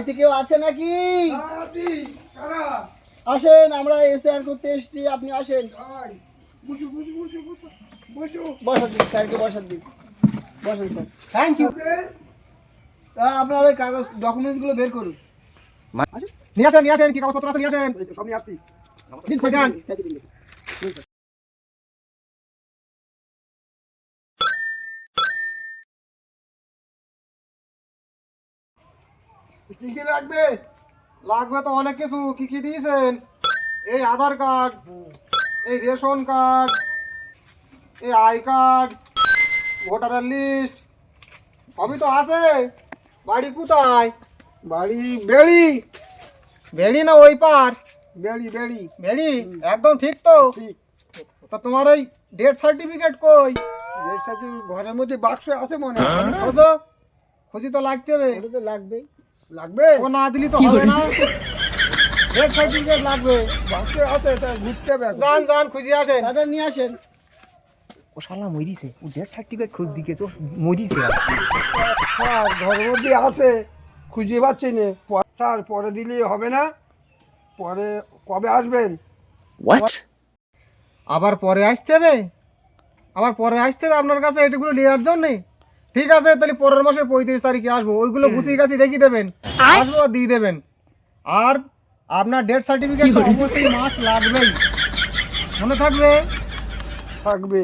বাড়িতে কেউ আছে নাকি? আসেন, আমরা এসআর করতে এসেছি, আপনি আসেন। বসার দিন স্যারকে, বসার দিন, বসেন স্যার। Thank you. আপনার ওই কাগজ ডকুমেন্টসগুলো বের করুন। নিয়ে আসেন কি কাগজপত্র আছে নিয়ে আসেন। সব নিয়ে আসছি। দিন সেখান কি কি লাগবে? লাগবে তো অনেক কিছু। কি কি দিয়েছেন? এই আধার কার্ড, এই রেশন কার্ড, এই আই কার্ড, ভোটারের লিস্ট সবই তো আছে। বাড়ি কোথায়? বাড়ি বেড়ি। বেড়ি না ওই পার? বেড়ি বেড়ি। বেড়ি একদম ঠিক তো। ঠিক। তা তোমার ওই ডেথ সার্টিফিকেট কই? এর সাথে ঘরের মধ্যে বাক্স আছে মনে হয়। খোঁজো, খুঁজি তো লাগতে হবে। ওটা তো লাগবেই। লাগবে? ও না দিলি তো হবে না। ডেথ সার্টিফিকেট লাগবে। বাক্সে আছে, তাই ঘুরতে হবে এখন। যান যান খুঁজে আসেন। দাদা নিয়ে আসেন। ও শালা মরিছে, ও ডেথ সার্টিফিকেট খোঁজ দিকে ও মরিছে। স্যার ঘরের মধ্যে আছে, খুঁজে পাচ্ছি না। স্যার পরে দিলে হবে না? পরে কবে আসবেন? আবার পরে আসতে হবে? আবার পরে আসতে হবে আপনার কাছে এটাগুলো নেওয়ার জন্যে? ঠিক আছে, তাহলে পরের মাসের 35 তারিখে আসবো। ওইগুলো গুছিয়ে গাছি রেখে দেবেন, আসবো আর দিয়ে দেবেন। আর আপনার ডেথ সার্টিফিকেট অবশ্যই মাস্ট লাগবেই, মনে থাকবে। থাকবে।